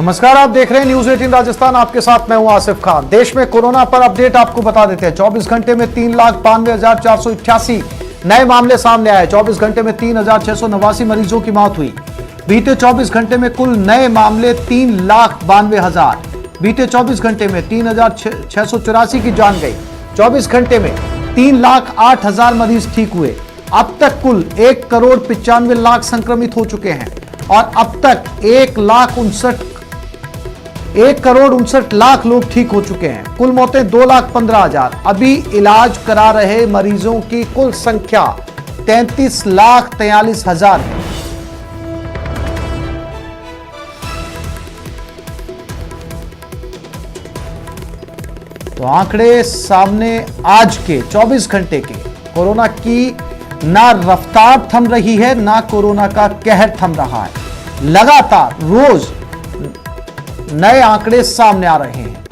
नमस्कार, आप देख रहे हैं न्यूज 18 राजस्थान। आपके साथ मैं हूं आसिफ खान। देश में कोरोना पर अपडेट आपको बता देते हैं। 24 घंटे में 3,92,488 नए मामले सामने आए। 24 घंटे में 3,689 मरीजों की मौत हुई। बीते 24 घंटे में कुल नए मामले 3,92,000। बीते 24 घंटे में 3,684 की जान गई। 24 घंटे में 3,08,000 मरीज ठीक हुए। अब तक कुल 1,95,00,000 संक्रमित हो चुके हैं और अब तक 1,59,00,000 लोग ठीक हो चुके हैं। कुल मौतें 2,15,000। अभी इलाज करा रहे मरीजों की कुल संख्या 33,43,000 है। तो आंकड़े सामने आज के 24 घंटे के। कोरोना की ना रफ्तार थम रही है, ना कोरोना का कहर थम रहा है। लगातार रोज नए आंकड़े सामने आ रहे हैं।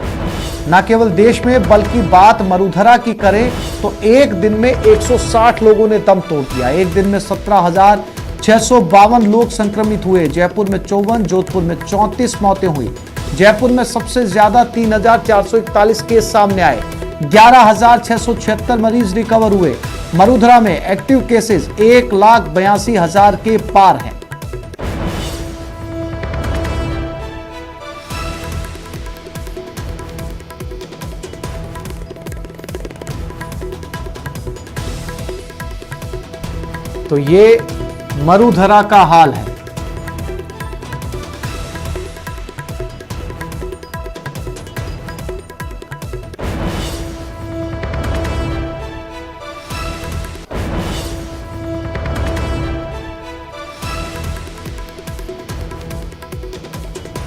न केवल देश में बल्कि बात मरुधरा की करें तो एक दिन में 160 लोगों ने दम तोड़ दिया। एक दिन में 17,652 लोग संक्रमित हुए। जयपुर में 54, जोधपुर में 34 मौतें हुई। जयपुर में सबसे ज्यादा 3,441 केस सामने आए। 11,676 मरीज रिकवर हुए। मरुधरा में एक्टिव केसेस 1,82,000 के पार हैं। तो ये मरुधरा का हाल है।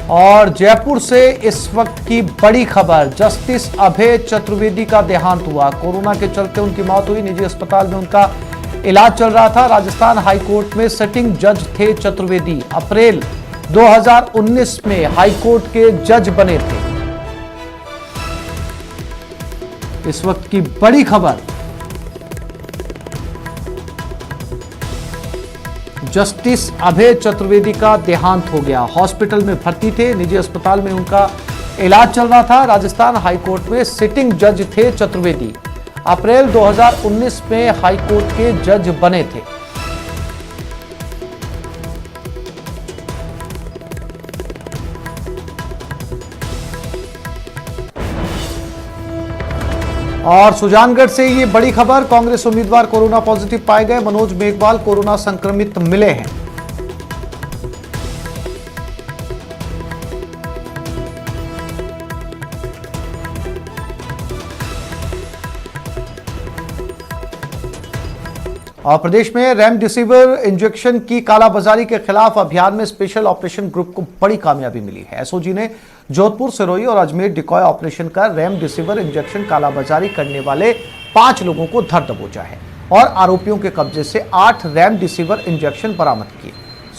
और जयपुर से इस वक्त की बड़ी खबर, जस्टिस अभय चतुर्वेदी का देहांत हुआ। कोरोना के चलते उनकी मौत हुई। निजी अस्पताल में उनका इलाज चल रहा था। राजस्थान हाईकोर्ट में सिटिंग जज थे चतुर्वेदी। अप्रैल 2019 में हाईकोर्ट के जज बने थे। इस वक्त की बड़ी खबर, जस्टिस अभय चतुर्वेदी का देहांत हो गया। हॉस्पिटल में भर्ती थे। निजी अस्पताल में उनका इलाज चल रहा था। राजस्थान हाईकोर्ट में सिटिंग जज थे चतुर्वेदी। अप्रैल 2019 में हाईकोर्ट के जज बने थे। और सुजानगढ़ से ये बड़ी खबर, कांग्रेस उम्मीदवार कोरोना पॉजिटिव पाए गए। मनोज मेघवाल कोरोना संक्रमित मिले हैं। और प्रदेश में रेमडेसिविर इंजेक्शन की कालाबाजारी के खिलाफ अभियान में स्पेशल ऑपरेशन ग्रुप को बड़ी कामयाबी मिली है। एसओजी ने जोधपुर, सिरोही और अजमेर डिकॉय ऑपरेशन कर रेमडेसिविर इंजेक्शन कालाबाजारी करने वाले 5 लोगों को धर दबोचा है और आरोपियों के कब्जे से 8 रेमडेसिविर इंजेक्शन बरामद किए।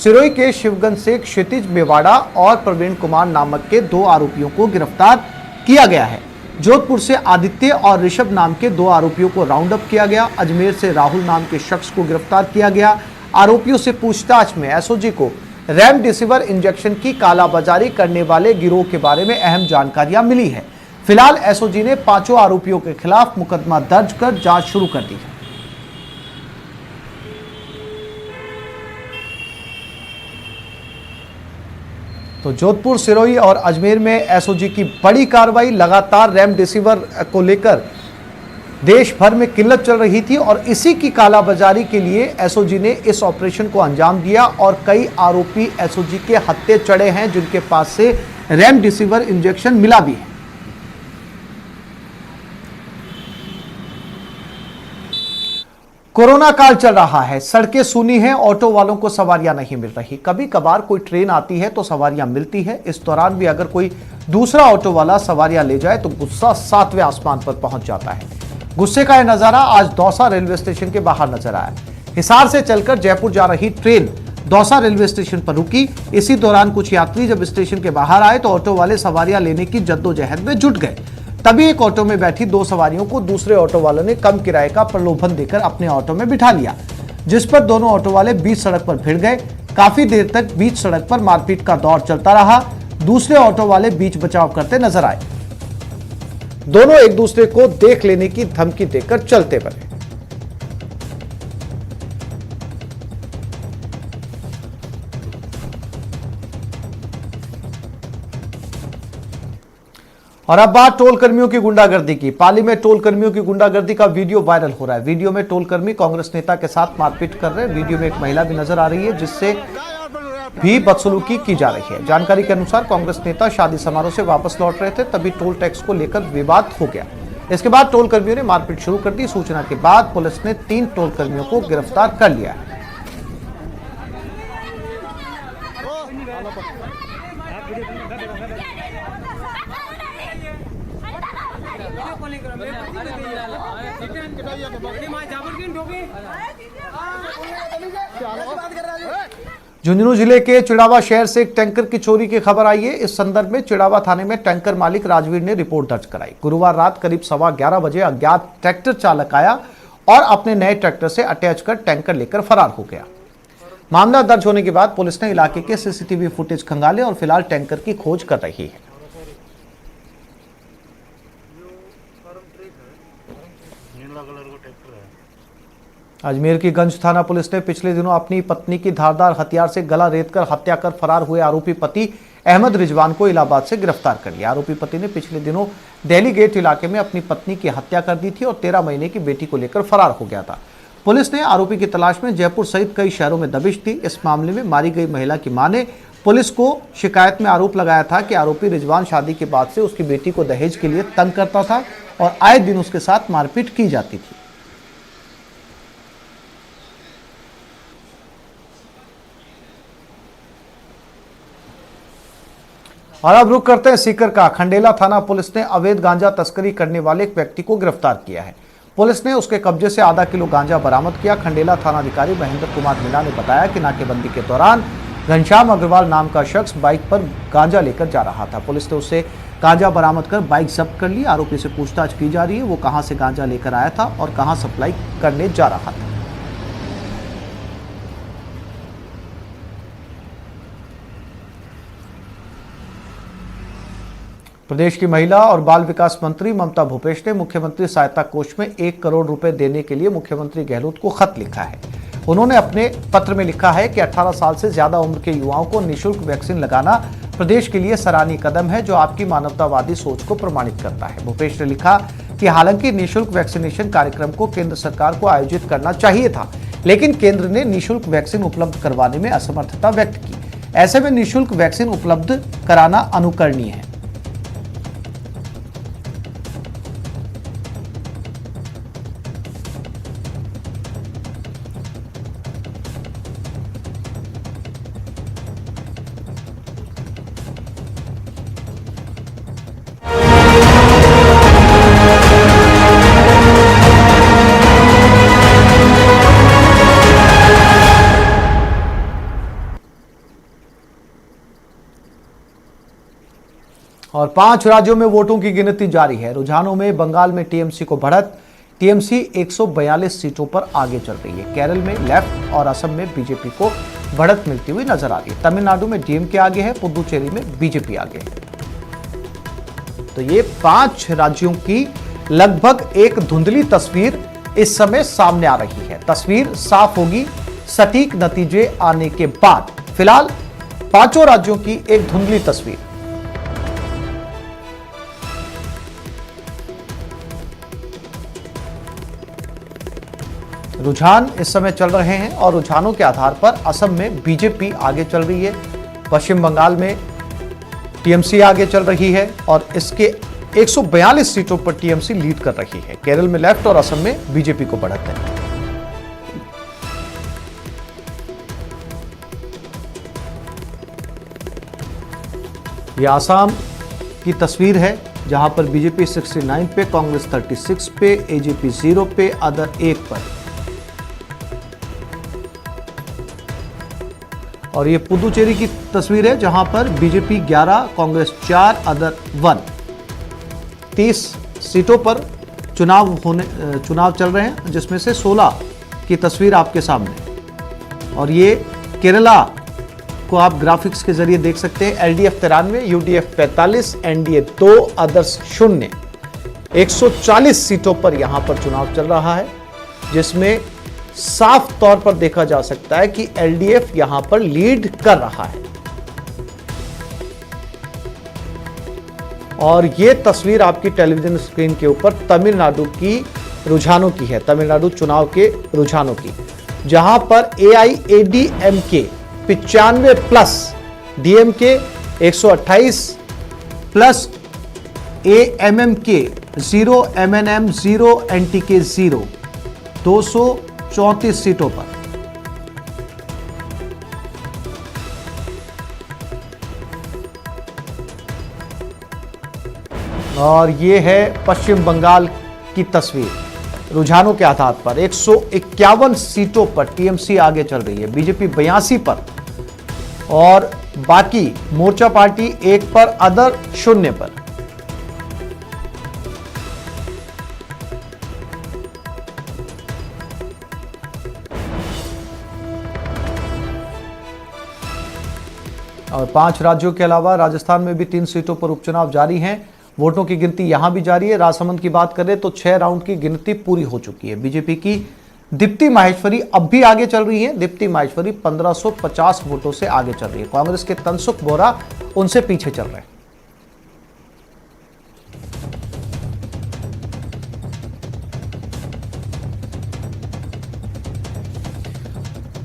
सिरोही के शिवगंज से क्षितिज मेवाड़ा और प्रवीण कुमार नामक के 2 आरोपियों को गिरफ्तार किया गया है। जोधपुर से आदित्य और ऋषभ नाम के 2 आरोपियों को राउंड अप किया गया। अजमेर से राहुल नाम के शख्स को गिरफ्तार किया गया। आरोपियों से पूछताछ में एसओजी को रेमडेसिविर इंजेक्शन की कालाबाजारी करने वाले गिरोह के बारे में अहम जानकारियां मिली है। फिलहाल एसओजी ने 5 आरोपियों के खिलाफ मुकदमा दर्ज कर जांच शुरू कर दी है। तो जोधपुर, सिरोही और अजमेर में एसओजी की बड़ी कार्रवाई। लगातार रेमडेसिविर को लेकर देश भर में किल्लत चल रही थी और इसी की कालाबाजारी के लिए एसओजी ने इस ऑपरेशन को अंजाम दिया और कई आरोपी एसओजी के हत्थे चढ़े हैं जिनके पास से रेमडेसिविर इंजेक्शन मिला भी है। कोरोना काल चल रहा है, सड़कें सूनी हैं, ऑटो वालों को सवारियां नहीं मिल रही। कभी कभार कोई ट्रेन आती है तो सवारियां मिलती है। इस दौरान भी अगर कोई दूसरा ऑटो वाला सवारियां ले जाए तो गुस्सा 7वें आसमान पर पहुंच जाता है। गुस्से का यह नजारा आज दौसा रेलवे स्टेशन के बाहर नजर आया। हिसार से चलकर जयपुर जा रही ट्रेन दौसा रेलवे स्टेशन पर रुकी। इसी दौरान कुछ यात्री जब स्टेशन के बाहर आए तो ऑटो वाले सवारियां लेने की जद्दोजहद में जुट गए। तभी एक ऑटो में बैठी 2 सवारियों को दूसरे ऑटो वालों ने कम किराए का प्रलोभन देकर अपने ऑटो में बिठा लिया, जिस पर दोनों ऑटो वाले बीच सड़क पर भिड़ गए। काफी देर तक बीच सड़क पर मारपीट का दौर चलता रहा। दूसरे ऑटो वाले बीच बचाव करते नजर आए। दोनों एक दूसरे को देख लेने की धमकी देकर चलते बने। और अब बात टोल कर्मियों की गुंडागर्दी की। पाली में टोल कर्मियों की गुंडागर्दी का वीडियो वायरल हो रहा है। वीडियो में टोल कर्मी कांग्रेस नेता के साथ मारपीट कर रहे हैं। वीडियो में एक महिला भी नजर आ रही है जिससे भी बदसलूकी की जा रही है। जानकारी के अनुसार कांग्रेस नेता शादी समारोह से वापस लौट रहे थे, तभी टोल टैक्स को लेकर विवाद हो गया। इसके बाद टोल कर्मियों ने मारपीट शुरू कर दी। सूचना के बाद पुलिस ने 3 टोल कर्मियों को गिरफ्तार कर लिया है। झुंझुनू जिले के चिड़ावा शहर से एक टैंकर की चोरी की खबर आई है। इस संदर्भ में चिड़ावा थाने में टैंकर मालिक राजवीर ने रिपोर्ट दर्ज कराई। गुरुवार रात करीब 11:15 बजे अज्ञात ट्रैक्टर चालक आया और अपने नए ट्रैक्टर से अटैच कर टैंकर लेकर फरार हो गया। मामला दर्ज होने के बाद पुलिस ने इलाके के सीसीटीवी फुटेज खंगाले और फिलहाल टैंकर की खोज कर रही है। अजमेर की गंज थाना पुलिस ने पिछले दिनों अपनी पत्नी की धारदार हथियार से गला रेतकर हत्या कर फरार हुए आरोपी पति अहमद रिजवान को इलाहाबाद से गिरफ्तार कर लिया। आरोपी पति ने पिछले दिनों दिल्ली गेट इलाके में अपनी पत्नी की हत्या कर दी थी और 13 महीने की बेटी को लेकर फरार हो गया था। पुलिस ने आरोपी की तलाश में जयपुर सहित कई शहरों में दबिश दी। इस मामले में मारी गई महिला की मां ने पुलिस को शिकायत में आरोप लगाया था कि आरोपी रिजवान शादी के बाद से उसकी बेटी को दहेज के लिए तंग करता था और आए दिन उसके साथ मारपीट की जाती थी। और अब रुक करते हैं सीकर का। खंडेला थाना पुलिस ने अवैध गांजा तस्करी करने वाले एक व्यक्ति को गिरफ्तार किया है। पुलिस ने उसके कब्जे से आधा किलो गांजा बरामद किया। खंडेला थानाधिकारी महेंद्र कुमार मीणा ने बताया कि नाकेबंदी के दौरान घनश्याम अग्रवाल नाम का शख्स बाइक पर गांजा लेकर जा रहा था। पुलिस ने उससे गांजा बरामद कर बाइक जब्त कर ली। आरोपी से पूछताछ की जा रही है, वो कहां से गांजा लेकर आया था और कहां सप्लाई करने जा रहा था। प्रदेश की महिला और बाल विकास मंत्री ममता भूपेश ने मुख्यमंत्री सहायता कोष में 1 करोड़ रुपए देने के लिए मुख्यमंत्री गहलोत को खत लिखा है। उन्होंने अपने पत्र में लिखा है कि 18 साल से ज्यादा उम्र के युवाओं को निःशुल्क वैक्सीन लगाना प्रदेश के लिए सराहनीय कदम है, जो आपकी मानवतावादी सोच को प्रमाणित करता है। भूपेश ने लिखा कि हालांकि निःशुल्क वैक्सीनेशन कार्यक्रम को केंद्र सरकार को आयोजित करना चाहिए था, लेकिन केंद्र ने निःशुल्क वैक्सीन उपलब्ध करवाने में असमर्थता व्यक्त की। ऐसे में निःशुल्क वैक्सीन उपलब्ध कराना अनुकरणीय है। और 5 राज्यों में वोटों की गिनती जारी है। रुझानों में बंगाल में टीएमसी को बढ़त। टीएमसी 142 सीटों पर आगे चल रही है। केरल में लेफ्ट और असम में बीजेपी को बढ़त मिलती हुई नजर आ रही है। तमिलनाडु में डीएमके आगे है, पुदुचेरी में बीजेपी आगे है। तो ये 5 राज्यों की लगभग एक धुंधली तस्वीर इस समय सामने आ रही है। तस्वीर साफ होगी सटीक नतीजे आने के बाद। फिलहाल 5 राज्यों की एक धुंधली तस्वीर। रुझान इस समय चल रहे हैं और रुझानों के आधार पर असम में बीजेपी आगे चल रही है, पश्चिम बंगाल में टीएमसी आगे चल रही है और इसके 142 सीटों पर टीएमसी लीड कर रही है। केरल में लेफ्ट और असम में बीजेपी को बढ़त है। यह आसाम की तस्वीर है जहां पर बीजेपी 69 पे, कांग्रेस 36 पे, एजेपी 0 पे, अदर 1 पर। और ये पुदुचेरी की तस्वीर है जहां पर बीजेपी 11, कांग्रेस 4, अदर 1। 30 सीटों पर चुनाव चल रहे हैं, जिसमें से 16 की तस्वीर आपके सामने। और ये केरला को आप ग्राफिक्स के जरिए देख सकते हैं। LDF 93, UDF 45, NDA 2, others 0। 140 सीटों पर यहां पर चुनाव चल रहा है, जिसमें साफ तौर पर देखा जा सकता है कि एलडीएफ यहां पर लीड कर रहा है। और यह तस्वीर आपकी टेलीविजन स्क्रीन के ऊपर तमिलनाडु की रुझानों की है, तमिलनाडु चुनाव के रुझानों की, जहां पर AIADMK 95 plus, DMK 128 plus, AMMK 0, MNM 0, NTK 0, 234 सीटों पर। और ये है पश्चिम बंगाल की तस्वीर। रुझानों के आधार पर 151 सीटों पर टीएमसी आगे चल रही है, बीजेपी 82 पर और बाकी मोर्चा पार्टी 1 पर, अदर 0 पर। और 5 राज्यों के अलावा राजस्थान में भी 3 सीटों पर उपचुनाव जारी हैं। वोटों की गिनती यहां भी जारी है। राजसमंद की बात करें तो 6 राउंड की गिनती पूरी हो चुकी है। बीजेपी की दीप्ति माहेश्वरी अब भी आगे चल रही है। दीप्ति माहेश्वरी 1550 वोटों से आगे चल रही है। कांग्रेस के तनसुख बोरा उनसे पीछे चल रहे हैं।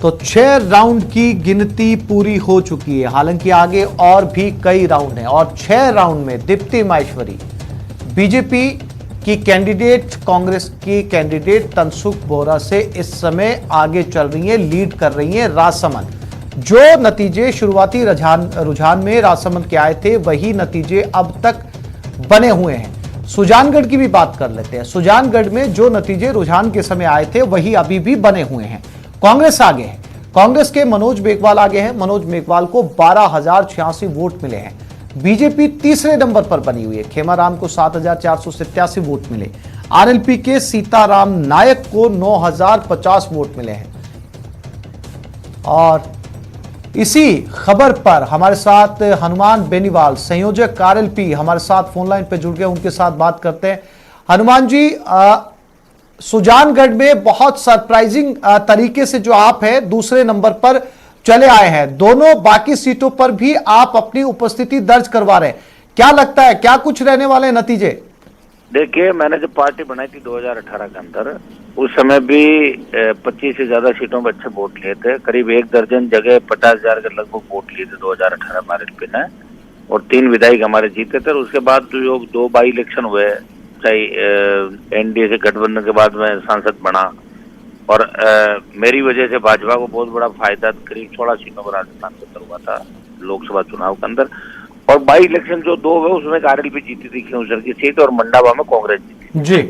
तो 6 राउंड की गिनती पूरी हो चुकी है। हालांकि आगे और भी कई राउंड हैं और 6 राउंड में दीप्ति माहेश्वरी बीजेपी की कैंडिडेट, कांग्रेस की कैंडिडेट तनसुख बोरा से इस समय आगे चल रही है, लीड कर रही है। राजसमंद जो नतीजे शुरुआती रुझान में राजसमंद के आए थे, वही नतीजे अब तक बने हुए हैं। सुजानगढ़ की भी बात कर लेते हैं। सुजानगढ़ में जो नतीजे रुझान के समय आए थे, वही अभी भी बने हुए हैं। कांग्रेस आगे है। कांग्रेस के मनोज मेघवाल आगे हैं। मनोज मेघवाल को 12,086 वोट मिले हैं। बीजेपी तीसरे नंबर पर बनी हुई है। खेमाराम को 7,487 वोट मिले। आरएलपी के सीताराम नायक को 9,050 वोट मिले हैं। और इसी खबर पर हमारे साथ हनुमान बेनीवाल, संयोजक आरएलपी, हमारे साथ फोन लाइन पर जुड़ गए। उनके साथ बात करते हैं। हनुमान जी, सुजानगढ़ में बहुत सरप्राइजिंग तरीके से जो आप है दूसरे नंबर पर चले आए हैं। दोनों बाकी सीटों पर भी आप अपनी उपस्थिति दर्ज करवा रहे हैं। क्या लगता है, क्या कुछ रहने वाले नतीजे? देखिए, मैंने जब पार्टी बनाई थी 2018 के अंदर, उस समय भी 25 से ज्यादा सीटों पर अच्छे वोट लिए थे। करीब 1 दर्जन जगह 50,000 के लगभग वोट लिए थे 2018 हमारे ने, और 3 विधायक हमारे जीते थे। उसके बाद जो 2 बाई इलेक्शन हुए, एनडीए से गठबंधन के बाद मैं सांसद बना, और मेरी वजह से भाजपा को बहुत बड़ा फायदा, करीब 16 सीटों पर राजस्थान के अंदर हुआ था लोकसभा चुनाव के अंदर। और बाई इलेक्शन जो 2 हुए उसमें आरएलपी जीती थी, खिंवसर की सीट, और मंडावा में कांग्रेस जीती जी।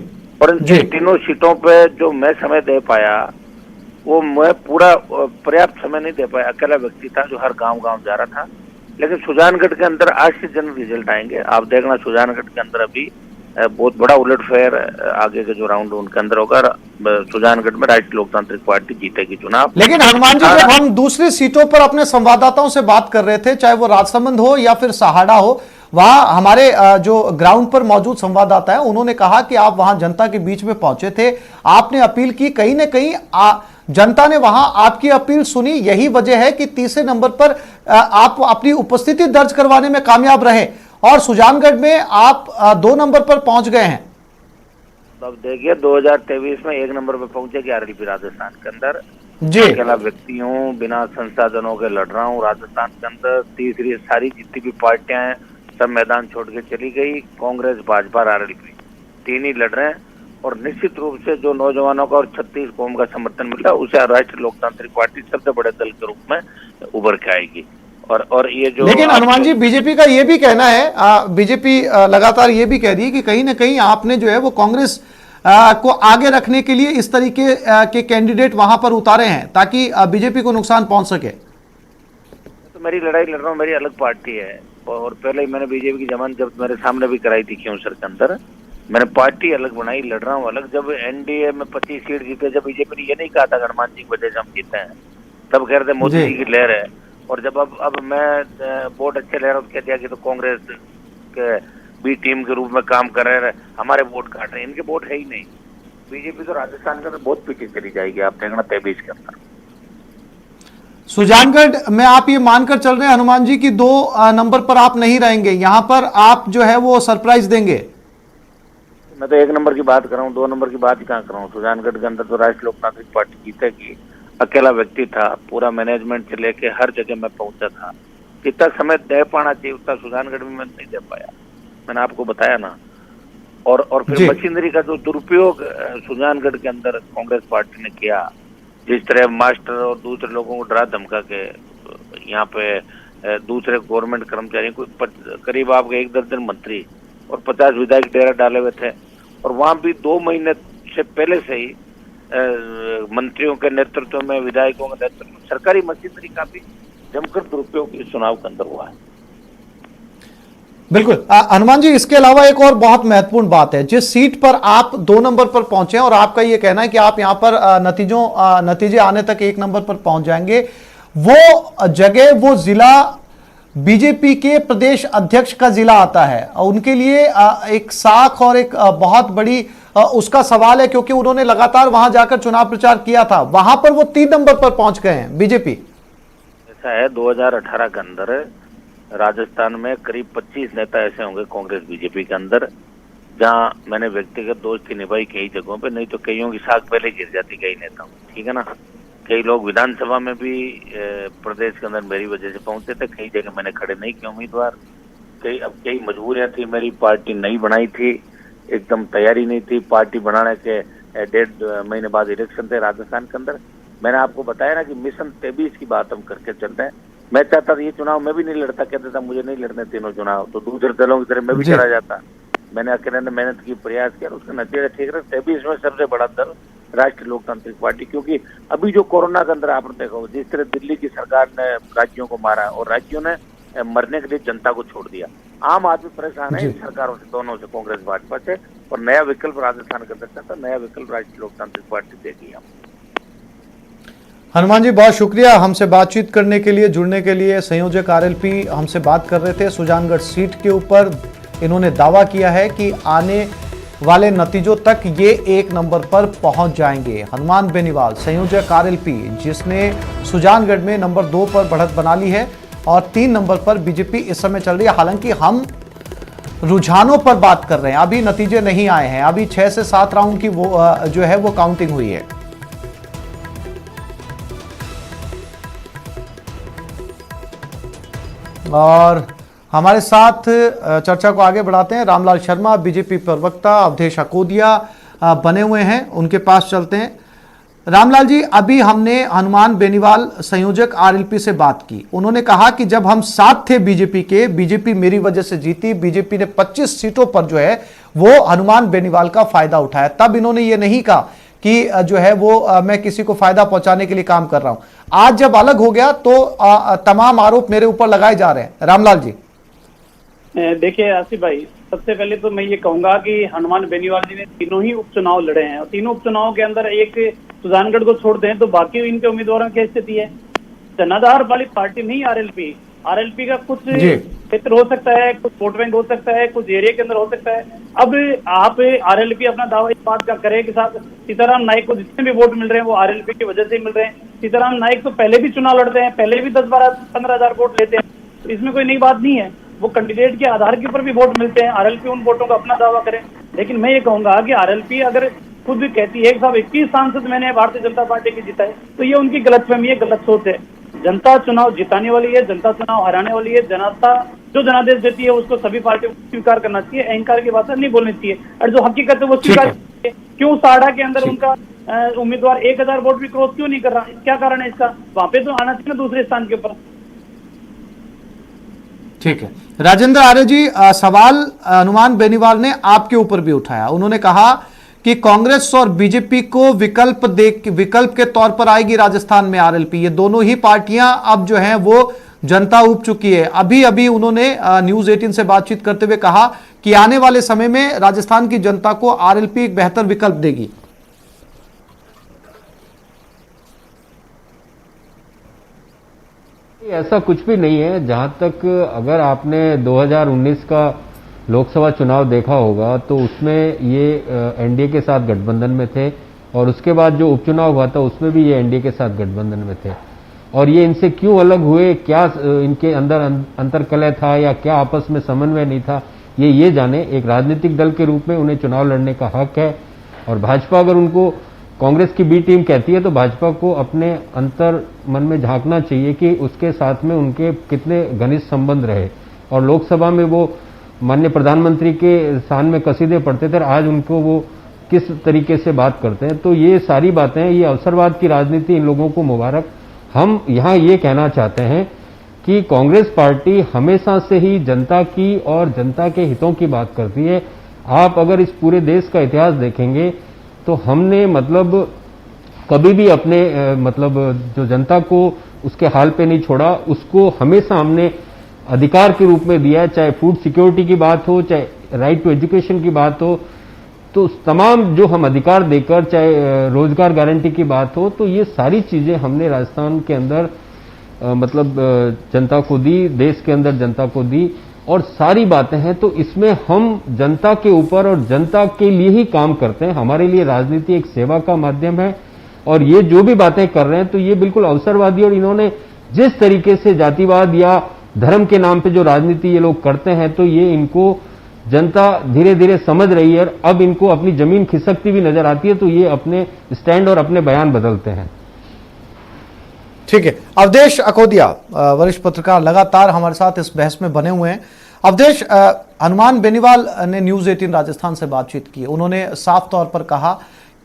और इन तीनों सीटों पे जो मैं समय दे पाया, वो मैं पूरा पर्याप्त समय नहीं दे पाया। अकेला व्यक्ति था जो हर गाँव जा रहा था। लेकिन सुजानगढ़ के अंदर आज से जन रिजल्ट आएंगे, आप देखना। सुजानगढ़ के अंदर अभी बहुत बड़ा उलटफेर आगे के जो राउंड उनके अंदर होगा। सुजानगढ़ में राष्ट्रीय लोकतांत्रिक पार्टी जीतेगी चुनाव। लेकिन हनुमान जी, जब हम दूसरी सीटों पर अपने संवाददाताओं से बात कर रहे थे, चाहे वो राजसमंद हो या फिर सहाड़ा हो, वहां हमारे जो ग्राउंड पर मौजूद संवाददाता है, उन्होंने कहा कि आप वहां जनता के बीच में पहुंचे थे, आपने अपील की, कहीं ना कहीं जनता ने वहां आपकी अपील सुनी। यही वजह है कि तीसरे नंबर पर आप अपनी उपस्थिति दर्ज करवाने में कामयाब रहे और सुजानगढ़ में आप 2 नंबर पर पहुंच गए हैं। अब देखिए, 2023 में 1 नंबर पर पहुंचेगी आरएलपी राजस्थान के अंदर जी। अकेला व्यक्ति हूँ, बिना संसाधनों के लड़ रहा हूँ राजस्थान के अंदर। तीसरी सारी जितनी भी पार्टियां हैं सब मैदान छोड़ के चली गई। कांग्रेस, भाजपा, आरएलपी 3 ही लड़ रहे हैं। और निश्चित रूप से जो नौजवानों का और 36 कौम का समर्थन मिला, उसे राष्ट्रीय लोकतांत्रिक पार्टी सबसे बड़े दल के रूप में उभर के आएगी। और ये जो, लेकिन हनुमान जी, बीजेपी का ये भी कहना है, बीजेपी लगातार ये भी कह रही है कि कहीं ना कहीं आपने जो है वो कांग्रेस को आगे रखने के लिए इस तरीके के कैंडिडेट वहां पर उतारे हैं ताकि बीजेपी को नुकसान पहुंच सके। तो मेरी लड़ाई लड़ रहा हूँ, मेरी अलग पार्टी है। और पहले ही मैंने बीजेपी की जमानत जब मेरे सामने भी कराई थी खिंवसर के अंदर, मैंने पार्टी अलग बनाई, लड़ रहा हूँ अलग। जब एनडीए में 25 सीट जीते, जब बीजेपी ने ये नहीं कहा था हनुमान जी की वजह से हम जीते हैं, तब कह रहे थे मोदी जी की लहर है। और जब अब मैं वोट अच्छे ले रहा हूँ, कह दिया कि तो कांग्रेस के बी टीम के रूप में काम कर रहे हैं, हमारे वोट काट रहे हैं। इनके वोट है ही नहीं। बीजेपी तो राजस्थान के अंदर बहुत पीछे चली जाएगी, आप देखना 23 के अंदर। सुजानगढ़ में आप ये मानकर चल रहे हैं हनुमान जी की 2 नंबर पर आप नहीं रहेंगे, यहां पर आप जो है वो सरप्राइज देंगे? मैं तो 1 नंबर की बात कर रहा हूँ, 2 नंबर की बात ही कहाँ कर रहा हूँ। सुजानगढ़ के अंदर तो राष्ट्रीय लोकतांत्रिक पार्टी जीतेगी। अकेला व्यक्ति था, पूरा मैनेजमेंट से लेके हर जगह मैं पहुंचा था। जितना समय दे पाना चाहिए उतना सुजानगढ़ में मैं नहीं दे पाया, मैंने आपको बताया ना। और फिर मशीनरी का जो दुरुपयोग सुजानगढ़ के अंदर कांग्रेस पार्टी ने किया, जिस तरह मास्टर और दूसरे लोगों को डरा धमका के यहाँ पे दूसरे गवर्नमेंट कर्मचारियों को करीब आपके 1 दर्जन मंत्री और 50 विधायक डेरा डाले हुए थे। और वहां भी 2 महीने से पहले से ही मंत्रियों के नेतृत्व में, विधायकों के नेतृत्व में सरकारी मशीनरी का भी जमकर दुरुपयोग इस चुनाव के अंदर हुआ है। बिल्कुल हनुमान जी, इसके अलावा एक और बहुत महत्वपूर्ण बात है, जिस सीट पर आप 2 नंबर पर पहुंचे और आपका ये कहना है कि आप यहां पर नतीजे आने तक 1 नंबर पर पहुंच जाएंगे, वो जगह, वो जिला बीजेपी के प्रदेश अध्यक्ष का जिला आता है। उनके लिए एक साख और एक बहुत बड़ी उसका सवाल है, क्योंकि उन्होंने लगातार वहां जाकर चुनाव प्रचार किया था। वहां पर वो 3 नंबर पर पहुंच गए हैं बीजेपी। ऐसा है, 2018 के अंदर राजस्थान में करीब 25 नेता ऐसे होंगे कांग्रेस बीजेपी के अंदर, जहां मैंने व्यक्तिगत दोस्ती निभाई कई जगहों पे, नहीं तो कईयों की साख पहले गिर जाती कई नेताओं, ठीक है ना। कई लोग विधानसभा में भी प्रदेश के अंदर मेरी वजह से पहुंचे थे, कई जगह मैंने खड़े नहीं किए उम्मीदवार। कई मजबूरियां थी, मेरी पार्टी नहीं बनाई थी, एकदम तैयारी नहीं थी। पार्टी बनाने के 1.5 महीने बाद इलेक्शन थे राजस्थान के अंदर। मैंने आपको बताया ना कि मिशन 23 की बात हम करके चल रहे हैं। मैं चाहता था ये चुनाव मैं भी नहीं लड़ता, कहता था मुझे नहीं लड़ने तीनों चुनाव, तो दूसरे दलों की तरह मैं भी चला जाता। मैंने अकेले ने मेहनत की, प्रयास किया, उसका नतीजा ठीक रहा। 23 में सबसे बड़ा दल राष्ट्रीय लोकतांत्रिक पार्टी, क्योंकि अभी जो कोरोना के अंदर आपने देखा हो, जिस तरह दिल्ली की सरकार ने राज्यों को मारा और राज्यों ने मरने के लिए जनता को छोड़ दिया, आम आदमी परेशान है इन सरकारों से, दोनों से, कांग्रेस भाजपा से। और नया विकल्प राजस्थान के अंदर था, नया विकल्प राष्ट्रीय लोकतांत्रिक पार्टी देगी। हम हनुमान जी बहुत शुक्रिया हमसे बातचीत करने के लिए, जुड़ने के लिए। संयोजक आरएलपी हमसे बात कर रहे थे सुजानगढ़ सीट के ऊपर। इन्होंने दावा किया है कि आने वाले नतीजों तक ये 1 नंबर पर पहुंच जाएंगे। हनुमान बेनीवाल, संयोजक आरएलपी, जिसने सुजानगढ़ में नंबर 2 पर बढ़त बना ली है और 3 नंबर पर बीजेपी इस समय चल रही है। हालांकि हम रुझानों पर बात कर रहे हैं, अभी नतीजे नहीं आए हैं, अभी 6 से 7 राउंड की वो जो है वो काउंटिंग हुई है। और हमारे साथ चर्चा को आगे बढ़ाते हैं रामलाल शर्मा, बीजेपी प्रवक्ता, अवधेश अकोदिया बने हुए हैं, उनके पास चलते हैं। रामलाल जी, अभी हमने हनुमान बेनीवाल संयोजक आरएलपी से बात की। उन्होंने कहा कि जब हम साथ थे बीजेपी के, बीजेपी मेरी वजह से जीती, बीजेपी ने 25 सीटों पर जो है वो हनुमान बेनीवाल का फायदा उठाया। तब इन्होंने ये नहीं कहा कि जो है वो मैं किसी को फायदा पहुंचाने के लिए काम कर रहा हूं। आज जब अलग हो गया तो तमाम आरोप मेरे ऊपर लगाए जा रहे हैं। रामलाल जी देखिए आसिफ भाई, सबसे पहले तो मैं ये कहूंगा कि हनुमान बेनीवाल जी ने तीनों ही उपचुनाव लड़े हैं और तीनों उपचुनाव के अंदर एक सुजानगढ़ को छोड़ दें तो बाकी इनके उम्मीदवारों की स्थिति है। जनाधार वाली पार्टी नहीं आरएलपी। आरएलपी का कुछ क्षेत्र हो सकता है, कुछ वोट बैंक हो सकता है, कुछ एरिया के अंदर हो सकता है। अब आप आरएलपी अपना दावा इस बात का करे कि साथ सीताराम नाइक को जितने भी वोट मिल रहे हैं वो आरएलपी की वजह से मिल रहे हैं। सीताराम नाइक तो पहले भी चुनाव लड़ते हैं, पहले भी 10-12-15 हजार वोट लेते हैं, तो इसमें कोई नई बात नहीं है। वो कैंडिडेट के आधार के ऊपर भी वोट मिलते हैं, आरएलपी उन वोटों का अपना दावा करे। लेकिन मैं ये कहूंगा कि आरएलपी अगर खुद भी कहती है कि साहब 21 सांसद मैंने भारतीय जनता पार्टी की जिताए, तो ये उनकी गलतफहमी है, गलत सोच है। जनता चुनाव जिताने वाली है, जनता चुनाव हराने वाली है। जनता जो जनादेश देती है उसको सभी पार्टियों को स्वीकार करना चाहिए, अहंकार की बात नहीं बोलनी चाहिए, और जो हकीकत है वो स्वीकार करनी चाहिए। क्यों साड़ा के अंदर उनका उम्मीदवार 1000 वोट भी क्रॉस क्यों नहीं कर रहा, क्या कारण है इसका? वहां पे तो आना चाहिए दूसरे स्थान के ऊपर। ठीक है राजेंद्र आर्य जी, सवाल हनुमान बेनीवाल ने आपके ऊपर भी उठाया। उन्होंने कहा कि कांग्रेस और बीजेपी को विकल्प के तौर पर आएगी राजस्थान में आरएलपी। ये दोनों ही पार्टियां अब जो हैं वो जनता ऊब चुकी है। अभी उन्होंने न्यूज 18 से बातचीत करते हुए कहा कि आने वाले समय में राजस्थान की जनता को आरएलपी एक बेहतर विकल्प देगी। ऐसा कुछ भी नहीं है। जहां तक अगर आपने 2019 का लोकसभा चुनाव देखा होगा तो उसमें ये एनडीए के साथ गठबंधन में थे, और उसके बाद जो उपचुनाव हुआ था उसमें भी ये एनडीए के साथ गठबंधन में थे। और ये इनसे क्यों अलग हुए, क्या इनके अंदर अंतरकलह था या क्या आपस में समन्वय नहीं था, ये जाने। एक राजनीतिक दल के रूप में उन्हें चुनाव लड़ने का हक है, और भाजपा अगर उनको कांग्रेस की बी टीम कहती है तो भाजपा को अपने अंतर मन में झांकना चाहिए कि उसके साथ में उनके कितने घनिष्ठ संबंध रहे। और लोकसभा में वो माननीय प्रधानमंत्री के स्थान में कसीदे पढ़ते थे, आज उनको वो किस तरीके से बात करते हैं। तो ये सारी बातें, ये अवसरवाद की राजनीति इन लोगों को मुबारक। हम यहां ये कहना चाहते हैं कि कांग्रेस पार्टी हमेशा से ही जनता की और जनता के हितों की बात करती है। आप अगर इस पूरे देश का इतिहास देखेंगे तो हमने मतलब कभी भी अपने मतलब जो जनता को उसके हाल पे नहीं छोड़ा, उसको हमेशा हमने अधिकार के रूप में दिया है। चाहे फूड सिक्योरिटी की बात हो, चाहे राइट टू एजुकेशन की बात हो, तो तमाम जो हम अधिकार देकर, चाहे रोजगार गारंटी की बात हो, तो ये सारी चीजें हमने राजस्थान के अंदर मतलब जनता को दी, देश के अंदर जनता को दी, और सारी बातें हैं। तो इसमें हम जनता के ऊपर और जनता के लिए ही काम करते हैं। हमारे लिए राजनीति एक सेवा का माध्यम है, और ये जो भी बातें कर रहे हैं तो ये बिल्कुल अवसरवादी, और इन्होंने जिस तरीके से जातिवाद या धर्म के नाम पे जो राजनीति ये लोग करते हैं, तो ये इनको जनता धीरे धीरे समझ रही है। अब इनको अपनी जमीन खिसकती भी नजर आती है, तो ये अपने स्टैंड और अपने बयान बदलते हैं। ठीक है, अवधेश अकोदिया वरिष्ठ पत्रकार लगातार हमारे साथ इस बहस में बने हुए हैं। अवधेश, हनुमान बेनीवाल ने न्यूज 18 राजस्थान से बातचीत की। उन्होंने साफ तौर पर कहा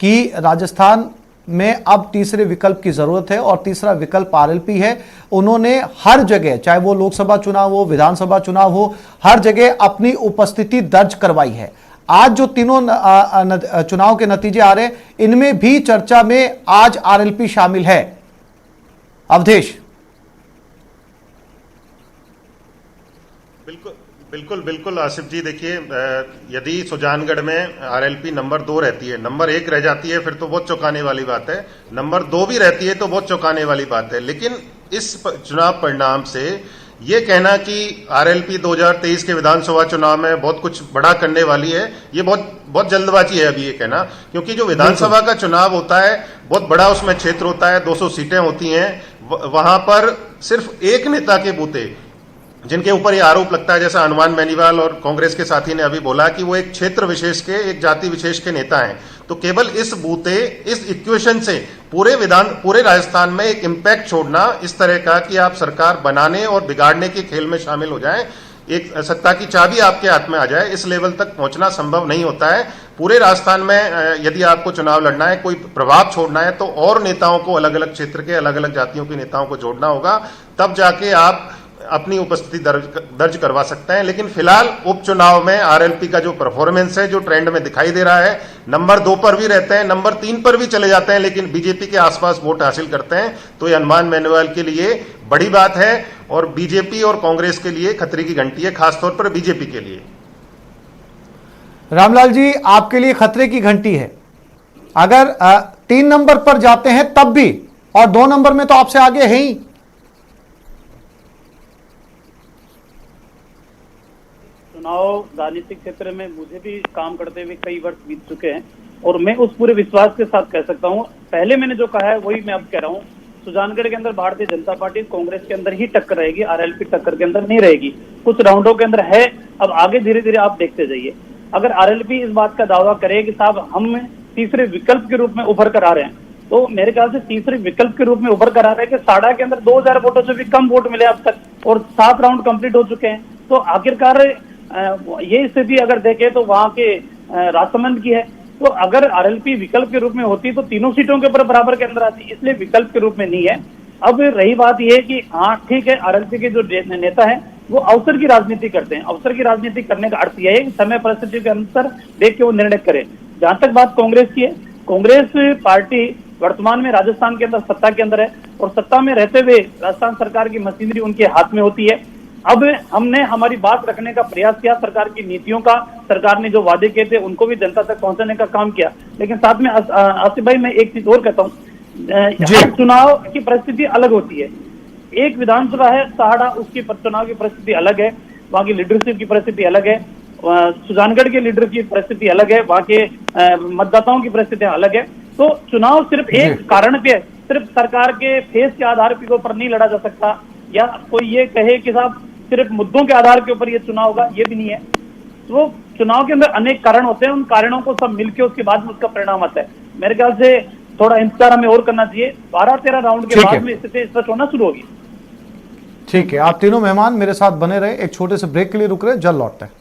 कि राजस्थान में अब तीसरे विकल्प की जरूरत है, और तीसरा विकल्प आरएलपी है। उन्होंने हर जगह, चाहे वो लोकसभा चुनाव हो, विधानसभा चुनाव हो, हर जगह अपनी उपस्थिति दर्ज करवाई है। आज जो तीनों चुनाव के नतीजे आ रहे हैं, इनमें भी चर्चा में आज आरएलपी शामिल है। अवधेश। बिल्कुल आसिफ जी, देखिए, यदि सुजानगढ़ में आरएलपी नंबर 2 रहती है, नंबर 1 रह जाती है, फिर तो बहुत चौंकाने वाली बात है। नंबर 2 भी रहती है तो बहुत चौंकाने वाली बात है। लेकिन इस चुनाव परिणाम से ये कहना कि आरएलपी 2023 के विधानसभा चुनाव में बहुत कुछ बड़ा करने वाली है, ये बहुत जल्दबाजी है अभी ये कहना। क्योंकि जो विधानसभा का चुनाव होता है बहुत बड़ा उसमें क्षेत्र होता है, 200 सीटें होती हैं। वहां पर सिर्फ एक नेता के बूते जिनके ऊपर ये आरोप लगता है, जैसा हनुमान बेनीवाल और कांग्रेस के साथी ने अभी बोला कि वो एक क्षेत्र विशेष के, एक जाति विशेष के नेता हैं, तो केवल इस बूते, इस इक्वेशन से पूरे राजस्थान में एक इम्पैक्ट छोड़ना इस तरह का कि आप सरकार बनाने और बिगाड़ने के खेल में शामिल हो जाएं, एक सत्ता की चाबी आपके हाथ में आ जाए, इस लेवल तक पहुंचना संभव नहीं होता है। पूरे राजस्थान में यदि आपको चुनाव लड़ना है, कोई प्रभाव छोड़ना है, तो और नेताओं को, अलग अलग क्षेत्र के अलग अलग जातियों के नेताओं को जोड़ना होगा, तब जाके आप अपनी उपस्थिति दर्ज करवा सकते हैं। लेकिन फिलहाल उपचुनाव में आरएलपी का जो परफॉर्मेंस है, जो ट्रेंड में दिखाई दे रहा है, नंबर 2 पर भी रहते हैं, नंबर 3 पर भी चले जाते हैं, लेकिन बीजेपी के आसपास वोट हासिल करते हैं, तो ये हनुमान बेनीवाल के लिए बड़ी बात है, और बीजेपी और कांग्रेस के लिए खतरे की घंटी है, खासतौर पर बीजेपी के लिए। रामलाल जी, आपके लिए खतरे की घंटी है। अगर 3 नंबर पर जाते हैं तब भी, और 2 नंबर में तो आपसे आगे है ही। चुनाव राजनीतिक क्षेत्र में मुझे भी काम करते हुए कई वर्ष बीत चुके हैं, और मैं उस पूरे विश्वास के साथ कह सकता हूं, पहले मैंने जो कहा है वही मैं अब कह रहा हूं। सुजानगढ़ के अंदर भारतीय जनता पार्टी कांग्रेस के अंदर ही टक्कर रहेगी, आरएलपी टक्कर के अंदर नहीं रहेगी। कुछ राउंडों के अंदर है, अब आगे धीरे धीरे आप देखते जाइए। अगर आरएलपी इस बात का दावा करे कि साहब हम तीसरे विकल्प के रूप में उभर कर आ रहे हैं, तो मेरे ख्याल से तीसरे विकल्प के रूप में उभर कर आ रहे हैं कि साड़ा के अंदर 2000 वोटों से भी कम वोट मिले अब तक, और 7 राउंड कंप्लीट हो चुके हैं। तो आखिरकार ये स्थिति अगर देखें तो वहां के राजसमंद की है। तो अगर आरएलपी विकल्प के रूप में होती तो तीनों सीटों के ऊपर बराबर के अंदर आती, इसलिए विकल्प के रूप में नहीं है। अब रही बात यह कि हाँ ठीक है, आरएलपी के जो नेता है वो अवसर की राजनीति करते हैं। अवसर की राजनीति करने का अर्थ यह है कि समय परिस्थिति के अनुसार देख के वो निर्णय करें। जहां तक बात कांग्रेस की है, कांग्रेस पार्टी वर्तमान में राजस्थान के अंदर सत्ता के अंदर है, और सत्ता में रहते हुए राजस्थान सरकार की मशीनरी उनके हाथ में होती है। अब हमने हमारी बात रखने का प्रयास किया, सरकार की नीतियों का, सरकार ने जो वादे किए थे उनको भी जनता तक पहुंचाने का काम किया। लेकिन साथ में आसिफ भाई, मैं एक चीज और कहता हूँ, चुनाव की परिस्थिति अलग होती है। एक विधानसभा है सहाड़ा, उसकी चुनाव की परिस्थिति अलग है, वहाँ की लीडरशिप की परिस्थिति अलग है, सुजानगढ़ के लीडर की परिस्थिति अलग है, वहाँ के मतदाताओं की परिस्थिति अलग है। तो चुनाव सिर्फ एक कारण पे, सिर्फ सरकार के फेस के आधार के ऊपर नहीं लड़ा जा सकता, या कोई ये कहे कि साहब सिर्फ मुद्दों के आधार के ऊपर ये चुनाव होगा, ये भी नहीं है। तो चुनाव के अंदर अनेक कारण होते हैं, उन कारणों को सब मिलकर उसके बाद में उसका परिणाम आता है। मेरे ख्याल से थोड़ा इंतजार हमें और करना चाहिए, 12-13 राउंड के बाद में स्थिति स्पष्ट होना शुरू होगी। ठीक है, आप तीनों मेहमान मेरे साथ बने रहे, एक छोटे से ब्रेक के लिए रुक रहे, जल्द लौटते हैं।